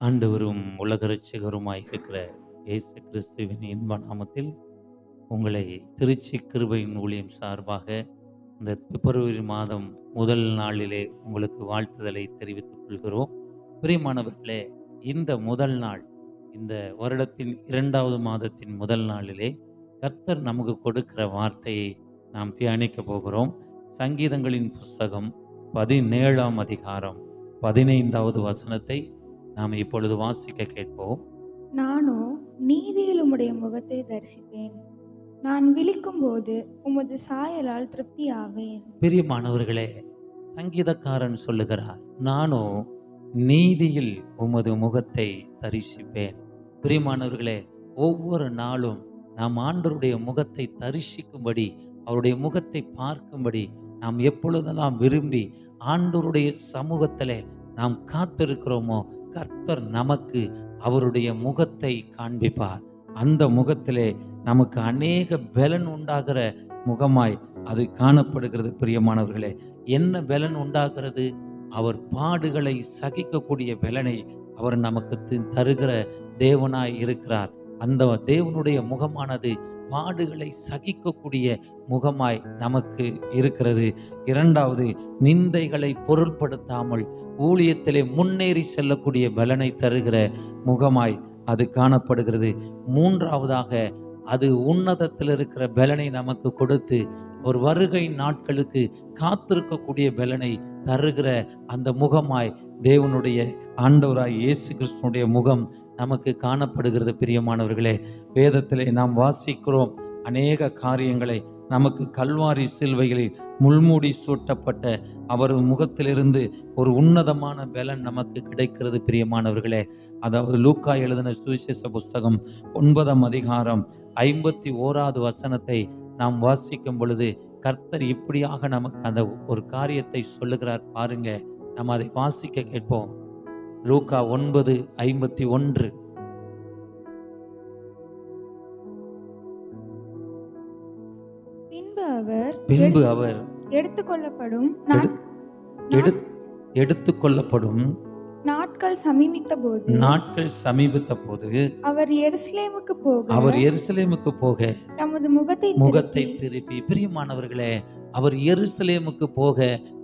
ஆண்டவரும் உலக இரட்சகருமாய் இருக்கிற இயேசு கிறிஸ்துவின் இன்ப நாமத்தில் உங்களை திருச்சி கிருபையின் ஊழியம் சார்பாக இந்த பிப்ரவரி மாதம் முதல் நாளிலே உங்களுக்கு வாழ்த்துதலை தெரிவித்துக் கொள்கிறோம். பிரியமானவர்களே, இந்த முதல் நாள், இந்த வருடத்தின் 2வது மாதத்தின் முதல் நாளிலே கர்த்தர் நமக்கு கொடுக்கிற வார்த்தையை நாம் தியானிக்க போகிறோம். சங்கீதங்களின் புஸ்தகம் 17ஆம் அதிகாரம் 15வது வசனத்தை நாம் இப்பொழுது வாசிக்க கேட்போம். நானோ நீதியில் உம்முடைய முகத்தை தரிசிப்பேன். நான் விழிக்கும்போது உமது சாயலால் திருப்தியாவேன். பிரியமானவர்களே, சங்கீதக்காரன் சொல்லுகிறார், நானோ நீதியில் உமது முகத்தை தரிசிப்பேன். பிரியமானவர்களே, ஒவ்வொரு நாளும் நாம் ஆண்டவருடைய முகத்தை தரிசிக்கும்படி, அவருடைய முகத்தை பார்க்கும்படி நாம் எப்பொழுதெல்லாம் விரும்பி ஆண்டவருடைய சமூகத்திலே நாம் காத்திருக்கிறோமோ, கர்த்தர் நமக்கு அவருடைய முகத்தை காண்பிப்பார். அந்த முகத்திலே நமக்கு அநேக பலன் உண்டாகிற முகமாய் அது காணப்படுகிறது. பிரியமானவர்களே, என்ன பலன் உண்டாகிறது? அவர் பாடுகளை சகிக்கக்கூடிய பலனை அவர் நமக்கு தருகிற தேவனாய் இருக்கிறார். அந்த தேவனுடைய முகமானது பாடுகளை சகிக்கக்கூடிய முகமாய் நமக்கு இருக்கிறது. இரண்டாவது, நிந்தைகளை பொருட்படுத்தாமல் ஊழியத்திலே முன்னேறி செல்லக்கூடிய பலனை தருகிற முகமாய் அது காணப்படுகிறது. மூன்றாவதாக, அது உன்னதத்தில் இருக்கிற பலனை நமக்கு கொடுத்து ஒரு வருகை நாட்களுக்கு காத்திருக்கக்கூடிய பலனை தருகிற அந்த முகமாய் தேவனுடைய ஆண்டவராய் இயேசு கிறிஸ்துனுடைய முகம் நமக்கு காணப்படுகிறது. பிரியமானவர்களே, வேதத்திலே நாம் வாசிக்கிறோம் அநேக காரியங்களை. நமக்கு கல்வாரி சிலுவைகளில் முள்மூடி சூட்டப்பட்ட அவர் முகத்திலிருந்து ஒரு உன்னதமான பலன் நமக்கு கிடைக்கிறது. பிரியமானவர்களே, அதாவது லூக்கா எழுதின சுவிசேஷ புஸ்தகம் 9ஆம் அதிகாரம் 51வது வசனத்தை நாம் வாசிக்கும் பொழுது கர்த்தர் இப்படியாக நமக்கு அந்த ஒரு காரியத்தை சொல்லுகிறார். பாருங்க, நம்ம அதை வாசிக்க கேட்போம். லூக்கா 9:51. பின்பு அவர் எடுத்துக்கொள்ளப்படும் நாட்கள் சமீபித்த போது அவர் எருசலேமுக்கு போக தமது முகத்தை திருப்பி. பிரியமானவர்களே, அவர் எருசலேமுக்கு போக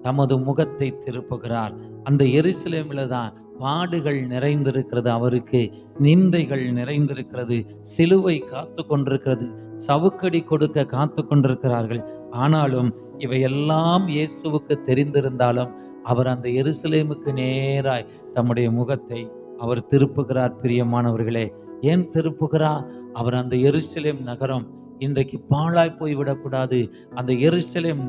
தமது முகத்தை திருப்புகிறார். அந்த எருசலேமில் தான் பாடுகள் நிறைந்திருக்கிறது, அவருக்கு நிந்தைகள் நிறைந்திருக்கிறது, சிலுவை காத்து கொண்டிருக்கிறது, சவுக்கடி கொடுக்க காத்து கொண்டிருக்கிறார்கள். ஆனாலும் இவையெல்லாம் இயேசுவுக்கு தெரிந்திருந்தாலும் அவர் அந்த எருசலேமுக்கு நேராய் தம்முடைய முகத்தை அவர் திருப்புகிறார். பிரியமானவர்களே, ஏன் திருப்புகிறார்? அவர் அந்த எருசலேம் நகரம் இன்றைக்கு பாழாய் போய்விடக்கூடாது. அந்த எருசலேம்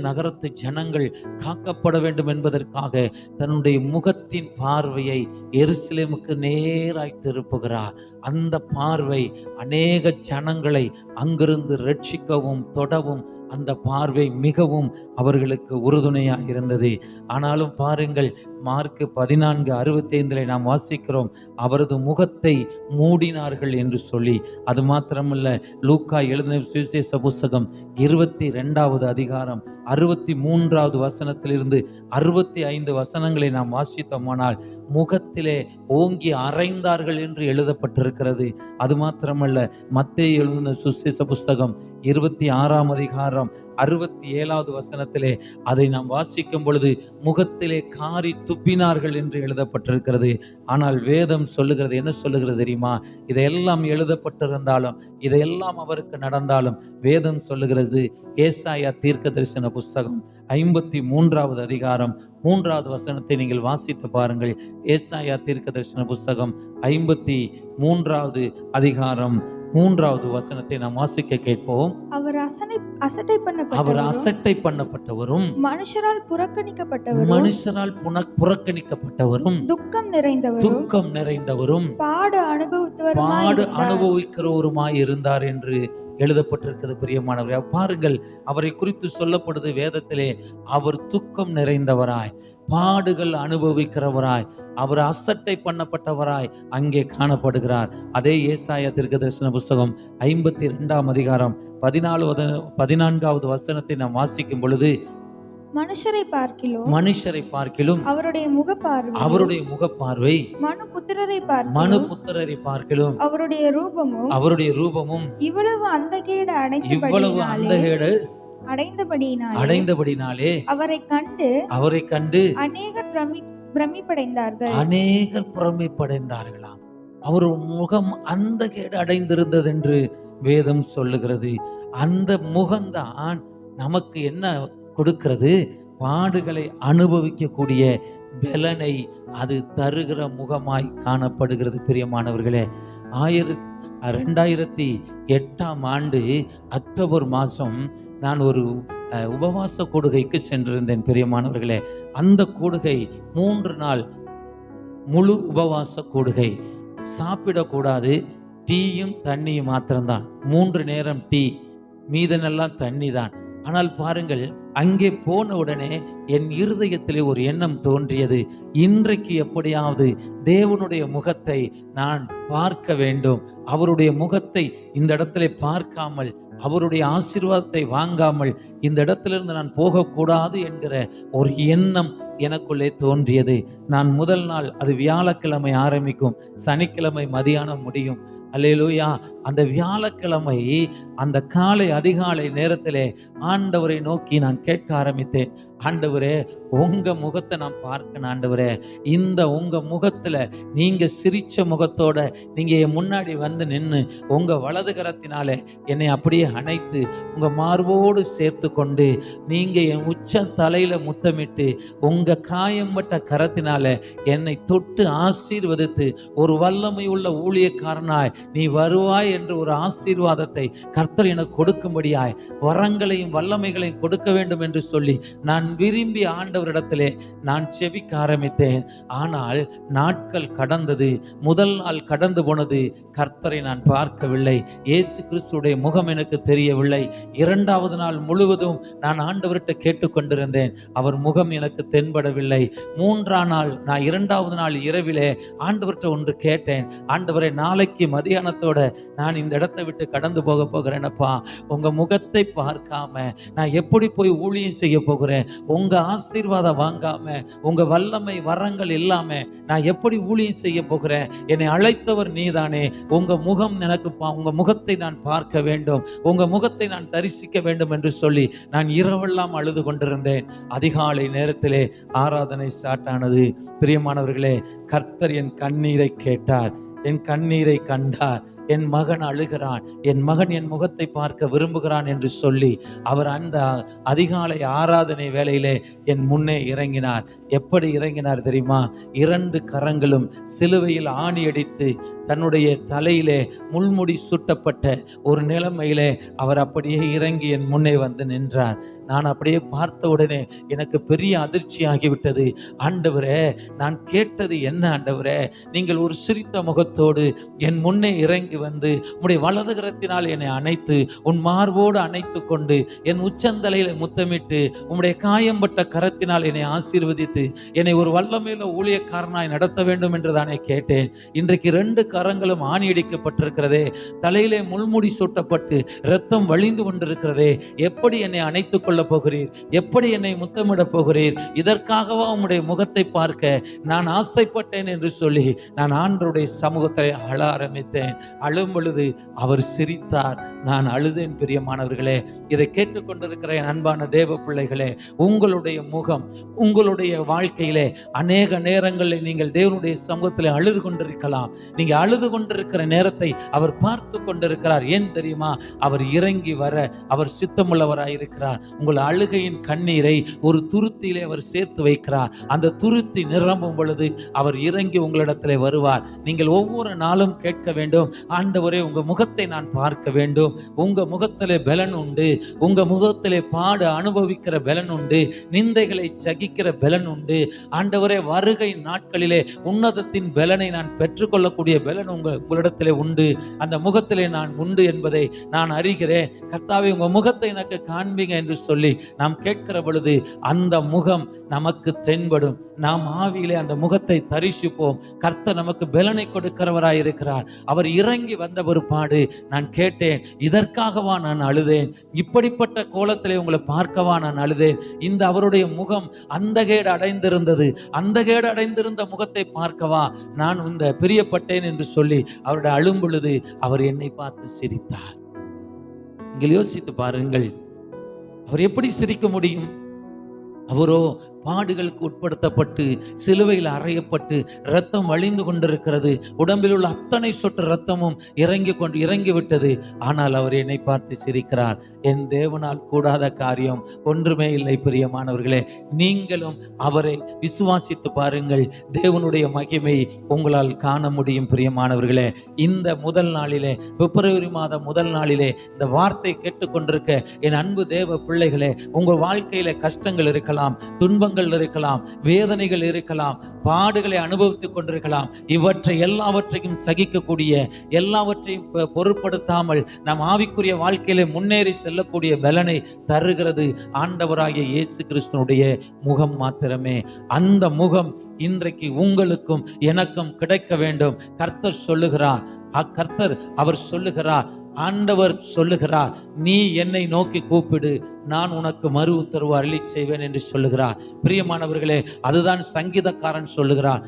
நகரத்து ஜனங்கள் காக்கப்பட வேண்டும் என்பதற்காக தன்னுடைய முகத்தின் பார்வையை எருசலேமுக்கு நேராய் திருப்புகிறார். அந்த பார்வை அநேக ஜனங்களை அங்கிருந்து ரட்சிக்கவும் தொடவும் அந்த பார்வை மிகவும் அவர்களுக்கு உறுதுணையாக இருந்தது. ஆனாலும் பாருங்கள், மார்க் 14:65 நாம் வாசிக்கிறோம், அவரது முகத்தை மூடினார்கள் என்று சொல்லி. அது மாத்திரமல்ல, லூக்கா எழுதின சுவிசேஷ புஸ்தகம் 22வது அதிகாரம் 63வது வசனத்திலிருந்து 65 வசனங்களை நாம் வாசித்தோமானால் முகத்திலே ஓங்கி அறைந்தார்கள் என்று எழுதப்பட்டிருக்கிறது. அது மாத்திரமல்ல, மத்தேயு எழுதின சுவிசேஷ புஸ்தகம் 26ஆம் அதிகாரம் 67வது வசனத்திலே அதை நாம் வாசிக்கும் பொழுது முகத்திலே காரி துப்பினார்கள் என்று எழுதப்பட்டிருக்கிறது. ஆனால் வேதம் சொல்லுகிறது, என்ன சொல்லுகிறது தெரியுமா? இதையெல்லாம் எழுதப்பட்டிருந்தாலும், இதையெல்லாம் அவருக்கு நடந்தாலும் வேதம் சொல்லுகிறது, ஏசாயா தீர்க்க தரிசன புஸ்தகம் 53வது அதிகாரம் 3வது வசனத்தை நீங்கள் வாசித்து பாருங்கள். ஏசாயா தீர்க்க தரிசன புஸ்தகம் 53வது அதிகாரம் 3வது வசனத்தை நாம் வாசிக்க கேட்போம். அவர் அசட்டை பண்ணப்பட்டவரும் மனுஷரால் புறக்கணிக்கப்பட்டவரும் துக்கம் நிறைந்தவரும் பாடு அனுபவிக்கிறவருமாய் இருந்தார் என்று எழுதப்பட்டிருக்கிறது. பிரியமானவர்களே, பாருங்கள், அவரை குறித்து சொல்லப்படுது வேதத்திலே, அவர் துக்கம் நிறைந்தவராய், பாடுகள் அனுபவிக்கிறவராய், அவர் அசட்டை பண்ணப்பட்டவராய் அங்கே காணப்படுகிறார். அதே ஏசாயா தீர்க்கதரிசன புஸ்தகம் 52ஆம் அதிகாரம் 14வது வசனத்தை நாம் வாசிக்கும் பொழுது, மனுஷரை பார்க்கிலும் அவருடைய முகப்பார்வை மனு புத்திரரை பார்க்கிலும் அவருடைய ரூபமும் இவ்வளவு அந்தகேடு அடைந்தபடியினாலே அவரை கண்டு அநேகர் பிரமிப்படைந்தார்களாம். அவர் முகம் அந்த கேடு அடைந்திருந்தது என்று வேதம் சொல்லுகிறது. அந்த முகம்தான் நமக்கு என்ன கொடுக்கிறது? பாடுகளை அனுபவிக்கக்கூடிய பலனை அது தருகிற முகமாய் காணப்படுகிறது. பிரியமானவர்களே, 2008 அக்டோபர் மாதம் நான் ஒரு உபவாச கூடுகைக்கு சென்றிருந்தேன். பிரியமானவர்களே, அந்த கூடுகை 3 நாள் முழு உபவாச கூடுகை. சாப்பிடக்கூடாது, டீயும் தண்ணியும் மாத்திரம்தான். 3 நேரம் டீ, மீதனெல்லாம் தண்ணி தான். ஆனால் பாருங்கள், அங்கே போன உடனே என் இருதயத்திலே ஒரு எண்ணம் தோன்றியது. இன்றைக்கு எப்படியாவது தேவனுடைய முகத்தை நான் பார்க்க வேண்டும். அவருடைய முகத்தை இந்த இடத்திலே பார்க்காமல், அவருடைய ஆசீர்வாதத்தை வாங்காமல் இந்த இடத்திலிருந்து நான் போகக்கூடாது என்கிற ஒரு எண்ணம் எனக்குள்ளே தோன்றியது. நான் முதல் நாள், அது வியாழக்கிழமை ஆரம்பிக்கும், சனிக்கிழமை மதியானம் முடியும். அல்லேலூயா. அந்த வியாழக்கிழமை அந்த காலை அதிகாலை நேரத்திலே ஆண்டவரை நோக்கி நான் கேட்க ஆரம்பித்தேன். ஆண்டவரே, உங்க முகத்தை நான் பார்க்கணும். ஆண்டவரே, இந்த உங்க முகத்துல நீங்க சிரிச்ச முகத்தோட நீங்க என் முன்னாடி வந்து நின்று உங்க வலது கரத்தினாலே என்னை அப்படியே அணைத்து உங்க மார்போடு சேர்த்து கொண்டு நீங்க என் உச்ச தலையில முத்தமிட்டு உங்க காயம்பட்ட கரத்தினால என்னை தொட்டு ஆசீர்வதித்து ஒரு வல்லமை உள்ள ஊழியக்காரனாய் நீ வருவாய் என்று ஒரு ஆசீர்வாதத்தை கர்த்தர் எனக்கு கொடுக்கும்படியாய் வரங்களையும் வல்லமைகளையும் கொடுக்க வேண்டும் என்று சொல்லி நான் விரும்பி ஆண்டவரிடத்திலே நான் செபிக்க ஆரம்பித்தேன். ஆனால் நாட்கள் கடந்தது. முதல் நாள் கடந்து போனது, கர்த்தரை நான் பார்க்கவில்லை. இயேசு கிறிஸ்துடைய முகம் எனக்கு தெரியவில்லை. 2வது நாள் முழுவதும் நான் ஆண்டவர்கிட்ட கேட்டுக்கொண்டிருந்தேன், அவர் முகம் எனக்கு தென்படவில்லை. 3ஆம் நாள், நான் 2வது நாள் இரவிலே ஆண்டவர்கிட்ட ஒன்று கேட்டேன். ஆண்டவரை, நாளைக்கு மதியானத்தோட நான் இந்த இடத்தை விட்டு கடந்து போக போகிறேனப்பா, உங்க முகத்தை பார்க்காம நான் எப்படி போய் ஊழியம் செய்ய போகிறேன்? உங்க ஆசீர்வாதம் வாங்காம, உங்க வல்லமை வரங்கள் இல்லாம நான் எப்படி ஊழியம் செய்ய போகிறேன்? என்னை அழைத்தவர் நீதானே. உங்க முகம் எனக்கு, உங்க முகத்தை நான் பார்க்க வேண்டும், உங்க முகத்தை நான் தரிசிக்க வேண்டும் என்று சொல்லி நான் இரவெல்லாம் அழுது கொண்டிருந்தேன். அதிகாலை நேரத்திலே ஆராதனை ஸ்டார்ட் ஆனது. பிரியமானவர்களே, கர்த்தர் என் கண்ணீரை கேட்டார், என் கண்ணீரை கண்டார். என் மகன் அழுகிறான், என் மகன் என் முகத்தை பார்க்க விரும்புகிறான் என்று சொல்லி அவர் அந்த அதிகாலை ஆராதனை வேளையிலே என் முன்னே இறங்கினார். எப்படி இறங்கினார் தெரியுமா? 2 கரங்களும் சிலுவையில் ஆணி அடித்து தன்னுடைய தலையிலே முள்முடி சுட்டப்பட்ட ஒரு நிலைமையிலே அவர் அப்படியே இறங்கி என் முன்னே வந்து நின்றார். நான் அப்படியே பார்த்த உடனே எனக்கு பெரிய அதிர்ச்சி ஆகிவிட்டது. ஆண்டவரே, நான் கேட்டது என்ன? ஆண்டவரே, நீங்கள் ஒரு சிரித்த முகத்தோடு என் முன்னே இறங்கி வந்து உம்முடைய வலது கரத்தினால் என்னை அணைத்து உன் மார்போடு அணைத்து கொண்டு என் உச்சந்தலையில முத்தமிட்டு உம்முடைய காயம்பட்ட கரத்தினால் என்னை ஆசீர்வதித்து என்னை ஒரு வல்லமையில ஊழியக்காரனாய் நடத்த வேண்டும் என்று தானே கேட்டேன். இன்றைக்கு 2 கரங்களும் ஆணி அடிக்கப்பட்டிருக்கிறதே, தலையிலே முள்முடி சூட்டப்பட்டு இரத்தம் வழிந்து கொண்டிருக்கிறதே, எப்படி என்னை அணைத்துக் கொள்ள போகிறீர்? எப்படி என்னை முத்தமிட போகிறீர்? இதற்காகவா உம்முடைய முகத்தை பார்க்க நான் ஆசைப்பட்டேன் என்று சொல்லி நான் ஆண்டவருடைய சமூகத்தை அழ ஆரம்பித்தேன். அழும் பொழுது அவர் சிரித்தார், நான் அழுதேன். பிரியமானவர்களே, இதை கேட்டுக்கொண்டிருக்கிற என் அன்பான தேவ பிள்ளைகளே, உங்களுடைய முகம், உங்களுடைய வாழ்க்கையிலே அநேக நேரங்களில் நீங்கள் தேவனுடைய சமூகத்தில் அழுது கொண்டிருக்கலாம். நீங்க அழுது கொண்டிருக்கிற நேரத்தை அவர் பார்த்து கொண்டிருக்கிறார். ஏன் தெரியுமா? அவர் இறங்கி வர அவர் சித்தமுள்ளவராயிருக்கிறார். உங்கள் அழுகையின் கண்ணீரை ஒரு துருத்தியிலே அவர் சேர்த்து வைக்கிறார். அந்த துருத்தி நிரம்பும் பொழுது அவர் இறங்கி உங்களிடத்திலே வருவார். நீங்கள் ஒவ்வொரு நாளும் கேட்க வேண்டும், ஆண்டவரே, உங்க முகத்தை நான் பார்க்க வேண்டும். உங்க முகத்திலே பலன் உண்டு, உங்க முகத்திலே பாட அனுபவிக்கிற பலன் உண்டு, நிந்தைகளை சகிக்கிற பலன் உண்டு. ஆண்டவரே, வருகை நாட்களிலே உன்னதத்தின் பலனை நான் பெற்றுக்கொள்ளக்கூடிய பலன் உங்களிடத்திலே உண்டு. அந்த முகத்திலே நான் உண்டு என்பதை நான் அறிகிறேன். கர்த்தாவே, உங்க முகத்தை எனக்கு காண்பீங்க என்று சொல்லி சொல்லி நாம் கேட்கிற பொழுது அந்த முகம் நமக்கு தென்படும். நாம் ஆவியிலே அந்த முகத்தை தரிசிப்போம். கர்த்தர் நமக்கு பலனை கொடுக்கிறவராய் இருக்கிறார். அவர் இறங்கி வந்த ஒரு பாடு நான் கேட்டேன், இதற்காகவா நான் அழுதேன்? இப்படிப்பட்ட கோலத்திலே உங்களை பார்க்கவா நான் அழுதேன்? இந்த அவருடைய முகம் அந்தகேடு அடைந்திருந்தது, அந்தகேடு அடைந்திருந்த முகத்தை பார்க்கவா நான் இந்த பிரியப்பட்டேன் என்று சொல்லி அவருடைய அழும் பொழுது அவர் என்னை பார்த்து சிரித்தார். நீங்கள் யோசித்து பாருங்கள், அவர் எப்படி சிரிக்க முடியும்? அவரோ பாடுகளுக்கு உட்படுத்தப்பட்டு சிலுவையில் அறையப்பட்டு இரத்தம் வழிந்து கொண்டிருக்கிறது. உடம்பில் உள்ள அத்தனை சொட்டு இரத்தமும் இறங்கி விட்டது. ஆனால் அவர் என்னை பார்த்து சிரிக்கிறார். என் தேவனால் கூடாத காரியம் ஒன்றுமே இல்லை. பிரியமானவர்களே, நீங்களும் அவரை விசுவாசித்து பாருங்கள், தேவனுடைய மகிமை உங்களால் காண முடியும். பிரியமானவர்களே, இந்த முதல் நாளிலே, பிப்ரவரி மாதம் முதல் நாளிலே இந்த வார்த்தை கேட்டுக்கொண்டிருக்க என் அன்பு தேவ பிள்ளைகளே, உங்கள் வாழ்க்கையில கஷ்டங்கள் இருக்கலாம், துன்பங்கள் இருக்கலாம், வேதனைகள் இருக்கலாம், பாடுகளை அனுபவித்துக் கொண்டிருக்கலாம். இவற்றை எல்லாவற்றையும் சகிக்கக்கூடிய, எல்லாவற்றையும் பொருட்படுத்தாமல் நம் ஆவிக்குரிய வாழ்க்கையிலே முன்னேறி செல்லக்கூடிய பலனை தருகிறது ஆண்டவராகிய இயேசு கிறிஸ்துனுடைய முகம் மாத்திரமே. அந்த முகம் இன்றைக்கு உங்களுக்கும் எனக்கும் கிடைக்க வேண்டும். கர்த்தர் சொல்லுகிறார், அவர் சொல்லுகிறார், ஆண்டவர் சொல்லுகிறார், நீ என்னை நோக்கி கூப்பிடு, நான் உனக்கு மறு உத்தரவு அருளி செய்வேன் என்று சொல்லுகிறார். பிரியமானவர்களே, அதுதான் சங்கீதக்காரன் சொல்லுகிறார்,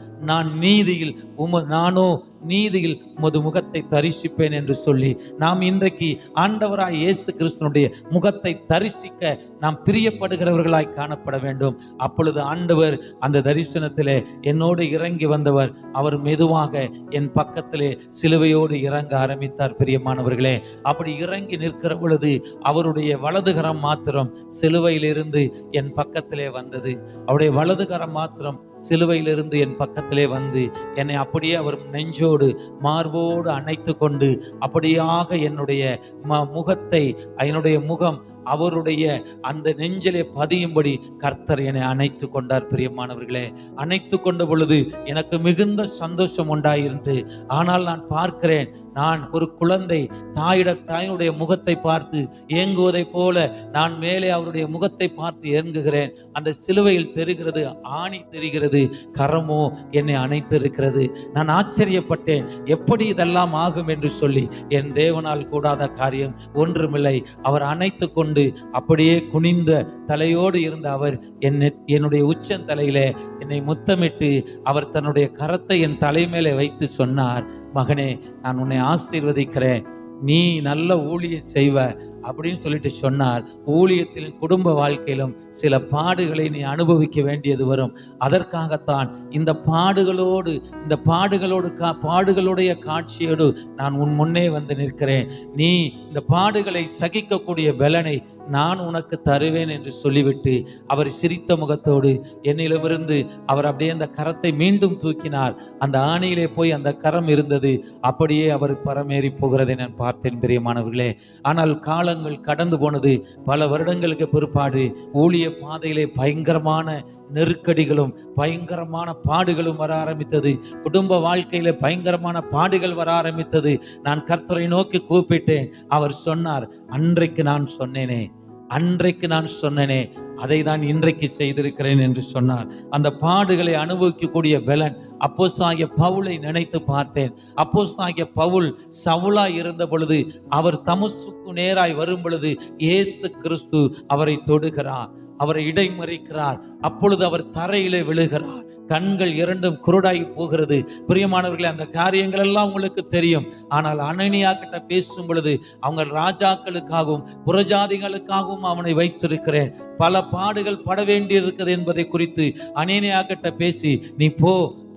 நானோ நீதியில் உமது முகத்தை தரிசிப்பேன் என்று சொல்லி நாம் இன்றைக்கு ஆண்டவராய் இயேசு கிறிஸ்துனுடைய முகத்தை தரிசிக்க நாம் பிரியப்படுகிறவர்களாய் காணப்பட வேண்டும். அப்பொழுது ஆண்டவர் அந்த தரிசனத்திலே என்னோடு இறங்கி வந்தவர், அவர் மெதுவாக என் பக்கத்திலே சிலுவையோடு இறங்க ஆரம்பித்தார். பிரியமானவர்களே, அப்படி இறங்கி நிற்கிற பொழுது அவருடைய வலதுகரம் மாத்திரம் சிலுவையிலிருந்து என் பக்கத்திலே வந்தது. அவருடைய வலதுகரம் மாத்திரம் சிலுவையிலிருந்து என் பக்கத்திலே வந்து என்னை அப்படியே அவர் நெஞ்சோடு மார்போடு அணைத்து கொண்டு அப்படியாக என்னுடைய முகத்தை, என்னுடைய முகம் அவருடைய அந்த நெஞ்சிலே பதியும்படி கர்த்தர் என்னை அணைத்து கொண்டார். பிரியமானவர்களே, அணைத்து கொண்ட பொழுது எனக்கு மிகுந்த சந்தோஷம் உண்டாயிருந்து. ஆனால் நான் பார்க்கிறேன், நான் ஒரு குழந்தை தாயினுடைய முகத்தை பார்த்து ஏங்குவதை போல நான் மேலே அவருடைய முகத்தை பார்த்து ஏங்குகிறேன். அந்த சிலுவையில் தெரிகிறது, ஆணி தெரிகிறது, கரமோ என்னை அணைத்திருக்கிறது. நான் ஆச்சரியப்பட்டேன், எப்படி இதெல்லாம் ஆகும் என்று சொல்லி. என் தேவனால் கூடாத காரியம் ஒன்றுமில்லை. அவர் அணைத்து கொண்டு அப்படியே குனிந்த தலையோடு இருந்த அவர் என்னுடைய உச்சந்தலையிலே என்னை முத்தமிட்டு அவர் தன்னுடைய கரத்தை என் தலைமையிலே வைத்து சொன்னார், மகனே, நான் உன்னை ஆசீர்வதிக்கிறேன், நீ நல்ல ஊழியம் செய்வ அப்படின்னு சொல்லிட்டு சொன்னார். ஊழியத்திலும் குடும்ப வாழ்க்கையிலும் சில பாடுகளை நீ அனுபவிக்க வேண்டியது வரும். அதற்காகத்தான் இந்த பாடுகளுடைய காட்சியோடு நான் உன் முன்னே வந்து நிற்கிறேன். நீ இந்த பாடுகளை சகிக்கக்கூடிய பலனை நான் உனக்கு தருவேன் என்று சொல்லிவிட்டு அவர் சிரித்த முகத்தோடு என்னிடமிருந்து அவர் அப்படியே அந்த கரத்தை மீண்டும் தூக்கினார். அந்த ஆணியிலே போய் அந்த கரம் இருந்தது, அப்படியே அவர் பரமேறி போகிறதை நான் பார்த்தேன். பிரியமானவர்களே, ஆனால் காலங்கள் கடந்து போனது. பல வருடங்களுக்கு பிற்பாடு ஊழிய பாதையிலே பயங்கரமான நெருக்கடிகளும் பயங்கரமான பாடுகளும் வர ஆரம்பித்தது. குடும்ப வாழ்க்கையில பயங்கரமான பாடுகள் வர ஆரம்பித்தது. நான் கர்த்தரை நோக்கி கூப்பிட்டேன். அவர் சொன்னார், அன்றைக்கு நான் சொன்னேனே அதை தான் இன்றைக்கு செய்திருக்கிறேன் என்று சொன்னார். அந்த பாடுகளை அனுபவிக்கக்கூடிய பலன் அப்போஸ்தலனாகிய பவுலை நினைத்து பார்த்தேன். அப்போஸ்தலனாகிய பவுல் சவுலாய் இருந்த பொழுது, அவர் தமஸ்குக்கு நேராய் வரும் பொழுது இயேசு கிறிஸ்து அவரை தொடுகிறார், அவரை இடைமறிக்கிறார். அப்பொழுது அவர் தரையிலே விழுகிறார், கண்கள் இரண்டும் குருடாகி போகிறது. பிரியமானவர்களே, அந்த காரியங்கள் எல்லாம் உங்களுக்கு தெரியும். ஆனால் அனனியா கிட்ட பேசும் பொழுது, அவங்க ராஜாக்களுக்காகவும் புறஜாதிகளுக்காகவும் அவனை வைத்திருக்கிறேன், பல பாடுகள் பட வேண்டியிருக்கிறது என்பதை குறித்து அனனியா கிட்ட பேசி, நீ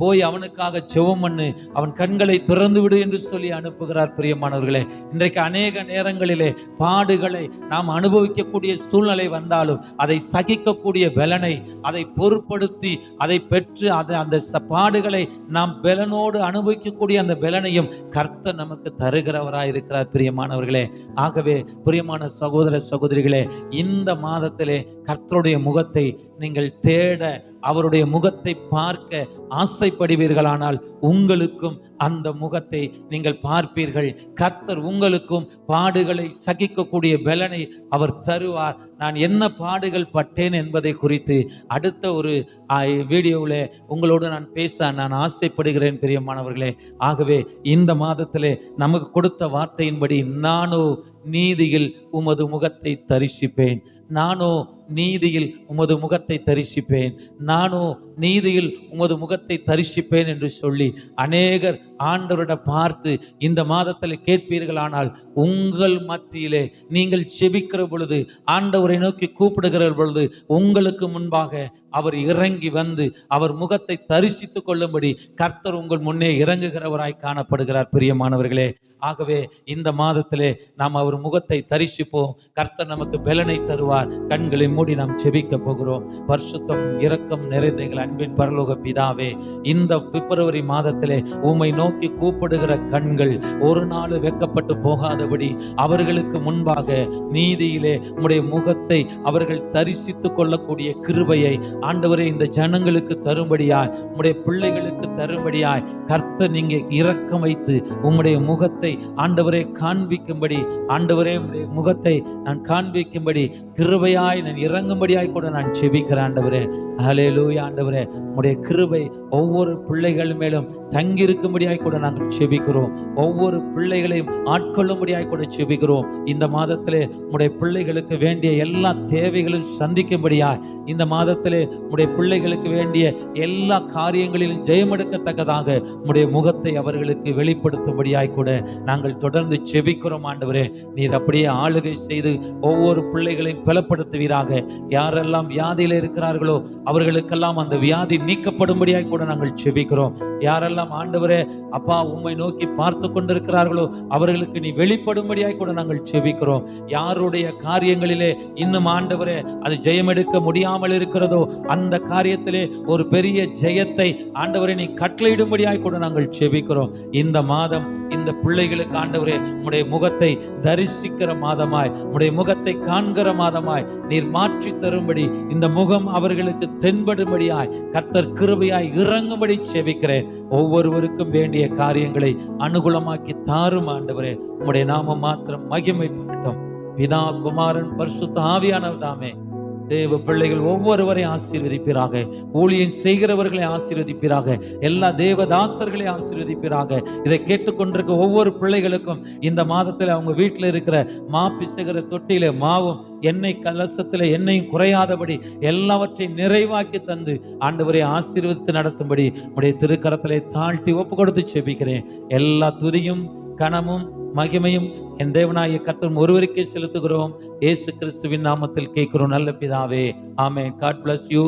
போய் அவனுக்காக ஜெபம் பண்ணு, அவன் கண்களை திறந்து விடு என்று சொல்லி அனுப்புகிறார். பிரியமானவர்களே, இன்றைக்கு அநேக நேரங்களிலே பாடுகளை நாம் அனுபவிக்கக்கூடிய சூழ்நிலை வந்தாலும் அதை சகிக்கக்கூடிய பலனை, அதை பொருட்படுத்தி அதை பெற்று அந்த பாடுகளை நாம் பலனோடு அனுபவிக்கக்கூடிய அந்த பலனையும் கர்த்தர் நமக்கு தருகிறவராய் இருக்கிறார். பிரியமானவர்களே, ஆகவே பிரியமான சகோதர சகோதரிகளே, இந்த மாதத்திலே கர்த்தருடைய முகத்தை நீங்கள் தேட, அவருடைய முகத்தை பார்க்க ஆசைப்படுவீர்களானால் உங்களுக்கும் அந்த முகத்தை நீங்கள் பார்ப்பீர்கள். கர்த்தர் உங்களுக்கும் பாடுகளை சகிக்கக்கூடிய பலனை அவர் தருவார். நான் என்ன பாடுகள் பட்டேன் என்பதை குறித்து அடுத்த ஒரு வீடியோவில் உங்களோடு நான் பேச நான் ஆசைப்படுகிறேன் பிரியமானவர்களே. ஆகவே இந்த மாதத்திலே நமக்கு கொடுத்த வார்த்தையின்படி, நானோ நீதியில் உமது முகத்தை தரிசிப்பேன், நானோ நீதியில் உமது முகத்தை தரிசிப்பேன், நானோ நீதியில் உமது முகத்தை தரிசிப்பேன் என்று சொல்லி அநேகர் ஆண்டவரிட பார்த்து இந்த மாதத்தில் கேட்பீர்களானால், உங்கள் மத்தியிலே நீங்கள் செபிக்கிற பொழுது, ஆண்டவரை நோக்கி கூப்பிடுகிற பொழுது, உங்களுக்கு முன்பாக அவர் இறங்கி வந்து அவர் முகத்தை தரிசித்துக் கொள்ளும்படி கர்த்தர் உங்கள் முன்னே இறங்குகிறவராய் காணப்படுகிறார் பிரியமானவர்களே. ஆகவே இந்த மாதத்திலே நாம் அவர் முகத்தை தரிசிப்போம். கர்த்தர் நமக்கு பலனை தருவார். கண்களை மூடி நாம் செபிக்க போகிறோம். பரிசுத்தம் இரக்கம் நிறைந்த எங்கள் அன்பின் பரலோக பிதாவே, இந்த பிப்ரவரி மாதத்திலே உம்மை நோக்கி கூப்பிடுகிற கண்கள் ஒரு நாள் வெட்கப்பட்டு போகாதபடி அவர்களுக்கு முன்பாக நீதியிலே உம்முடைய முகத்தை அவர்கள் தரிசித்துக் கொள்ளக்கூடிய கிருபையை ஆண்டவரே இந்த ஜனங்களுக்கு தரும்படியாய், உம்முடைய பிள்ளைகளுக்கு தரும்படியாய் கர்த்தர் நீங்க இரக்கம் வைத்து உம்முடைய முகத்தை ஆண்டவரே காண்பிக்கும்படி, ஆண்டவரே உம்முடைய முகத்தை நான் காண்பிக்கும்படி கிருபையாய் நான் இறங்கும்படியாய் கூட நான் செபிக்கிறேன் ஆண்டவரே. ஹல்லேலூயா ஆண்டவரே, உம்முடைய கிருபை ஒவ்வொரு பிள்ளைகள் மேலும் தங்கியிருக்கும்படியாய் கூட நாங்கள் செபிக்கிறோம். ஒவ்வொரு பிள்ளைகளையும் ஆட்கொள்ளும்படியாய் கூட செபிக்கிறோம். இந்த மாதத்திலே உம்முடைய பிள்ளைகளுக்கு வேண்டிய எல்லா தேவைகளும் சந்திக்கும்படியாய், இந்த மாதத்திலே உம்முடைய பிள்ளைகளுக்கு வேண்டிய எல்லா காரியங்களிலும் ஜெயமெடுக்கத்தக்கதாக உம்முடைய முகத்தை அவர்களுக்கு வெளிப்படுத்தும்படியாய் கூட நாங்கள் தொடர்ந்து செபிக்கிறோம் ஆண்டவரே. நீர் அப்படியே ஆளுகை செய்து ஒவ்வொரு பிள்ளைகளையும் பலப்படுத்துவீராக. யாரெல்லாம் வியாதியில் இருக்கிறார்களோ அவர்களுக்கெல்லாம் அந்த வியாதி நீக்கப்படும்படியாய் கூட நாங்கள் செபிக்கிறோம். யாரெல்லாம் ஆண்டவரே அப்பா உம்மை நோக்கி பார்த்து கொண்டிருக்கிறார்களோ அவர்களுக்கு நீ வெளிப்படும்படியாய் கூட நாங்கள் செபிக்கிறோம். யாருடைய காரியங்களிலே இன்னும் ஆண்டவரே அது ஜெயமெடுக்க முடியாமல் இருக்கிறதோ அந்த காரியத்திலே ஒரு பெரிய ஜெயத்தை ஆண்டவரே நீ கட்டளையிடும்படியாய் கூட நாங்கள் செபிக்கிறோம். இந்த மாதம் இந்த பிள்ளைகளுக்கு ஆண்டவரே உம்முடைய முகத்தை தரிசிக்கிற மாதமாய், உம்முடைய முகத்தை காண்கிற மாதமாய் நீர் மாற்றி தரும்படி, இந்த முகம் அவர்களுக்கு தென்படும்படியாய் கர்த்தர் கிருபையாய் இறங்கும்படி செபிக்கிறேன். ஒவ்வொருவருக்கும் வேண்டிய காரியங்களை அனுகூலமாக்கி தாரும் ஆண்டவரே. உம்முடைய நாமம் மாத்திரம் மகிமைப்படட்டும். பிதா குமாரன் பரிசுத்த ஆவியானவர் தாமே தேவ பிள்ளைகள் ஒவ்வொருவரையும் ஆசீர்வதிப்பீராக. ஊழியம் செய்கிறவர்களை ஆசீர்வதிப்பீராக. எல்லா தேவதாசர்களை ஆசீர்வதிப்பீராக. இதை கேட்டுக்கொண்டிருக்க ஒவ்வொரு பிள்ளைகளுக்கும் இந்த மாதத்தில் அவங்க வீட்டில் இருக்கிற பிசைகிற தொட்டியில மாவும் எண்ணெய் கலசத்துல எண்ணெயும் குறையாதபடி எல்லாவற்றையும் நிறைவாக்கி தந்து ஆண்டவரை ஆசீர்வதித்து நடத்தும்படி உடைய திருக்கரத்திலே தாழ்த்தி ஒப்பு கொடுத்து செபிக்கிறேன். எல்லா துதியும் கனமும் மகிமையும் என் தேவனாகிய கர்த்தர் ஒருவருக்கே செலுத்துகிறோம். இயேசு கிறிஸ்துவின் நாமத்தில் கேட்கிறோம் நல்ல பிதாவே. ஆமென். God bless you.